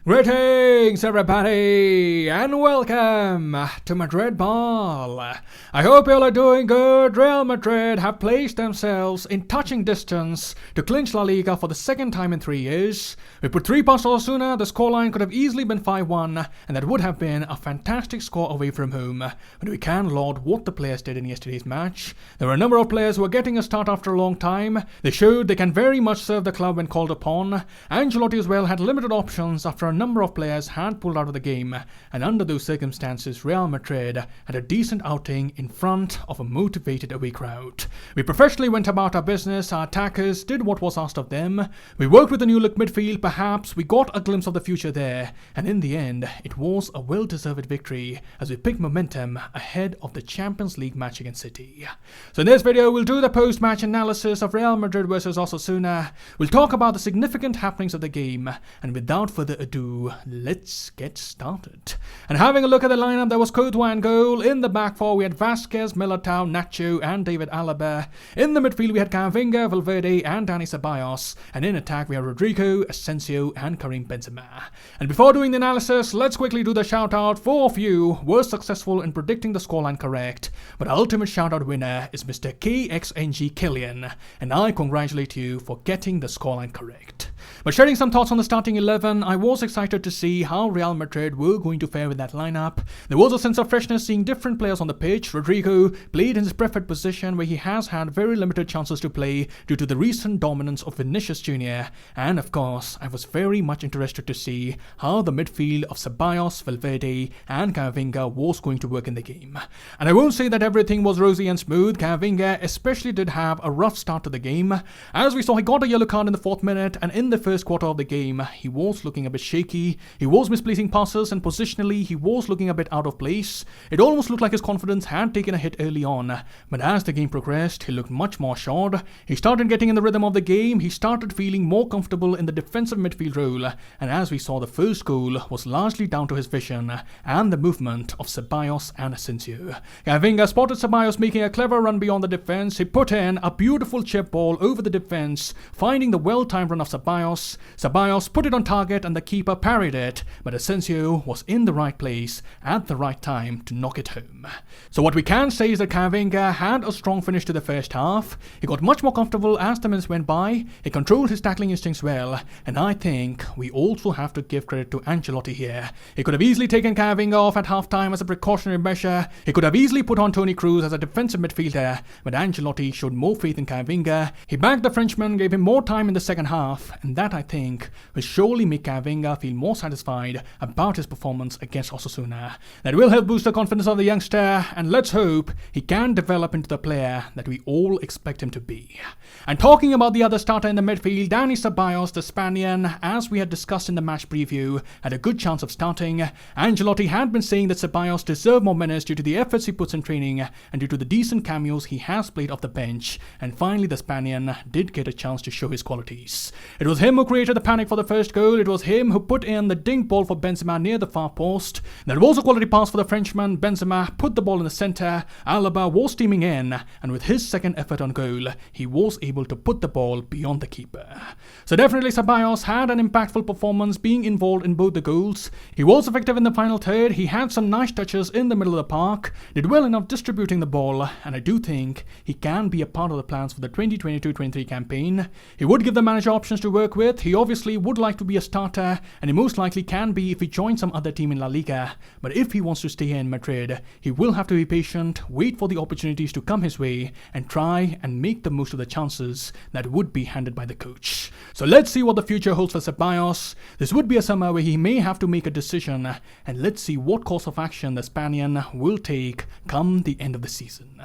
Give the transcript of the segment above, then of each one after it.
Greetings everybody and welcome to Madrid Ball. I hope you all are doing good. Real Madrid have placed themselves in touching distance to clinch La Liga for the second time in 3 years. We put 3 past Osasuna, the scoreline could have easily been 5-1 and that would have been a fantastic score away from home. But we can laud what the players did in yesterday's match. There were a number of players who were getting a start after a long time. They showed they can very much serve the club when called upon. Ancelotti as well had limited options after a number of players had pulled out of the game, and under those circumstances Real Madrid had a decent outing in front of a motivated away crowd. We professionally went about our business, our attackers did what was asked of them, we worked with a new look midfield, perhaps we got a glimpse of the future there, and in the end it was a well-deserved victory as we picked momentum ahead of the Champions League match against City. So in this video we'll do the post-match analysis of Real Madrid versus Osasuna, we'll talk about the significant happenings of the game, and without further ado, let's get started. And having a look at the lineup, there was Courtois in goal. In the back four we had Vasquez, Militao, Nacho and David Alaba. In the midfield we had Camavinga, Valverde and Dani Ceballos. And in attack we had Rodrigo, Asensio and Karim Benzema. And before doing the analysis, let's quickly do the shout out. 4 of you were successful in predicting the scoreline correct, but our ultimate shout out winner is Mr. KXNG Killian, and I congratulate you for getting the scoreline correct. But sharing some thoughts on the starting 11, I was excited to see how Real Madrid were going to fare with that lineup. There was a sense of freshness seeing different players on the pitch. Rodrigo played in his preferred position where he has had very limited chances to play due to the recent dominance of Vinicius Jr. And of course, I was very much interested to see how the midfield of Ceballos, Valverde and Camavinga was going to work in the game. And I won't say that everything was rosy and smooth. Camavinga especially did have a rough start to the game. As we saw, he got a yellow card in the 4th minute, and in the first quarter of the game, he was looking a bit shaky. He was misplacing passes and positionally he was looking a bit out of place. It almost looked like his confidence had taken a hit early on, but as the game progressed, he looked much more assured. He started getting in the rhythm of the game, he started feeling more comfortable in the defensive midfield role, and as we saw, the first goal was largely down to his vision and the movement of Ceballos and Asensio. Camavinga spotted Ceballos making a clever run beyond the defense. He put in a beautiful chip ball over the defense, finding the well-timed run of Ceballos. Ceballos put it on target and the keeper parried it, but Asensio was in the right place at the right time to knock it home. So what we can say is that Camavinga had a strong finish to the first half. He got much more comfortable as the minutes went by. He controlled his tackling instincts well, and I think we also have to give credit to Ancelotti here. He could have easily taken Camavinga off at halftime as a precautionary measure. He could have easily put on Toni Kroos as a defensive midfielder, but Ancelotti showed more faith in Camavinga. He backed the Frenchman, gave him more time in the second half, and that I think will surely make Camavinga feel more satisfied about his performance against Osasuna. That will help boost the confidence of the youngster, and let's hope he can develop into the player that we all expect him to be. And talking about the other starter in the midfield, Dani Ceballos, the Spaniard, as we had discussed in the match preview, had a good chance of starting. Ancelotti had been saying that Ceballos deserved more minutes due to the efforts he puts in training and due to the decent cameos he has played off the bench, and finally the Spaniard did get a chance to show his qualities. It was him who created the panic for the first goal. It was him who put in the dink ball for Benzema near the far post. There was a quality pass for the Frenchman. Benzema put the ball in the centre. Alaba was steaming in, and with his second effort on goal, he was able to put the ball beyond the keeper. So definitely Ceballos had an impactful performance, being involved in both the goals. He was effective in the final third. He had some nice touches in the middle of the park, did well enough distributing the ball, and I do think he can be a part of the plans for the 2022-23 campaign. He would give the manager options to work with. He obviously would like to be a starter, and he most likely can be if he joins some other team in La Liga. But if he wants to stay here in Madrid, he will have to be patient, wait for the opportunities to come his way, and try and make the most of the chances that would be handed by the coach. So let's see what the future holds for Ceballos. This would be a summer where he may have to make a decision, and let's see what course of action the Spaniard will take come the end of the season.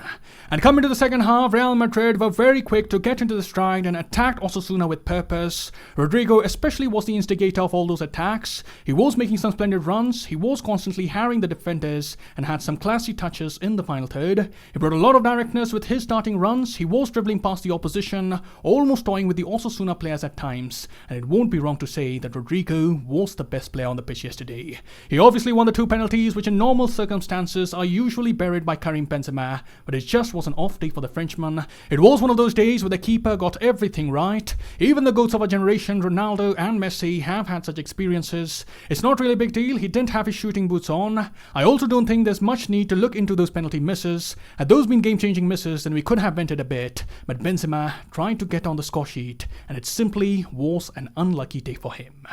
And coming to the second half, Real Madrid were very quick to get into the stride and attacked Osasuna with purpose. Rodrigo especially was the instigator of all those attacks. He was making some splendid runs, he was constantly harrying the defenders and had some classy touches in the final third. He brought a lot of directness with his starting runs. He was dribbling past the opposition, almost toying with the Osasuna players at times, and it won't be wrong to say that Rodrigo was the best player on the pitch yesterday. He obviously won the 2 penalties, which in normal circumstances are usually buried by Karim Benzema, but it just was an off day for the Frenchman. It was one of those days where the keeper got everything right. Even the goats of our generation generation, Ronaldo and Messi, have had such experiences. It's not really a big deal. He didn't have his shooting boots on. I also don't think there's much need to look into those penalty misses. Had those been game-changing misses, then we could have vented a bit. But Benzema tried to get on the score sheet, and it simply was an unlucky day for him.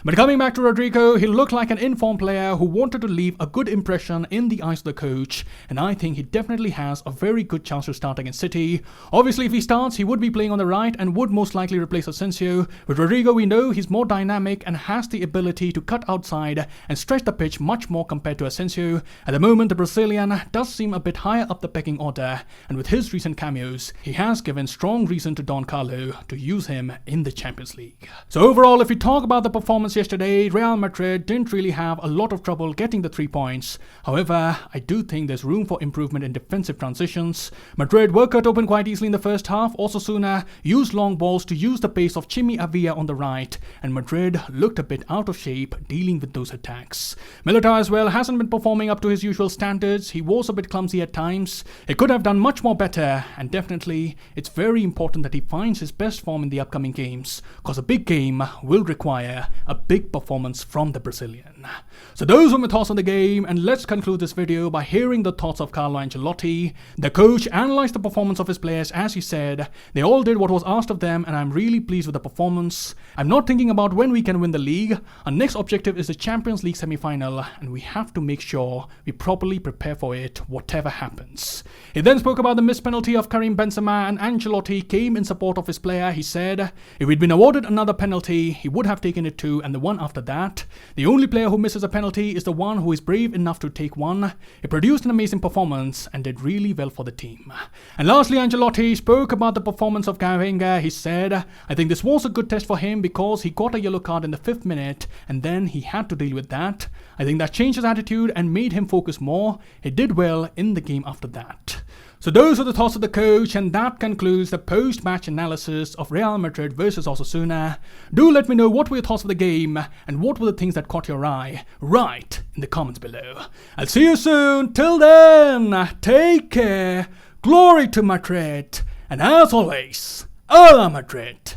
But coming back to Rodrigo, he looked like an informed player who wanted to leave a good impression in the eyes of the coach, and I think he definitely has a very good chance to start against City. Obviously, if he starts, he would be playing on the right and would most likely replace Asensio. With Rodrigo, we know he's more dynamic and has the ability to cut outside and stretch the pitch much more compared to Asensio. At the moment, the Brazilian does seem a bit higher up the pecking order, and with his recent cameos, he has given strong reason to Don Carlo to use him in the Champions League. So overall, if we talk about the performance yesterday, Real Madrid didn't really have a lot of trouble getting the 3 points. However, I do think there's room for improvement in defensive transitions. Madrid were cut open quite easily in the first half. Osasuna used long balls to use the pace of Chimi Avila on the right, and Madrid looked a bit out of shape dealing with those attacks. Militao as well hasn't been performing up to his usual standards. He was a bit clumsy at times. He could have done much more better, and definitely it's very important that he finds his best form in the upcoming games, because a big game will require a big performance from the Brazilian. So those were my thoughts on the game, and let's conclude this video by hearing the thoughts of Carlo Ancelotti. The coach analyzed the performance of his players. As he said, they all did what was asked of them, and I'm really pleased with the performance. I'm not thinking about when we can win the league. Our next objective is the Champions League semi-final, and we have to make sure we properly prepare for it, whatever happens. He then spoke about the missed penalty of Karim Benzema, and Ancelotti came in support of his player. He said, if he'd been awarded another penalty, he would have taken it too, and the one after that. The only player who misses a penalty is the one who is brave enough to take one. He produced an amazing performance and did really well for the team. And lastly, Ancelotti spoke about the performance of Gavinga. He said, I think this was a good test for him because he got a yellow card in the 5th minute and then he had to deal with that. I think that changed his attitude and made him focus more. He did well in the game after that. So those are the thoughts of the coach, and that concludes the post-match analysis of Real Madrid versus Osasuna. Do let me know what were your thoughts of the game and what were the things that caught your eye right in the comments below. I'll see you soon. Till then, take care. Glory to Madrid. And as always, Hola Madrid.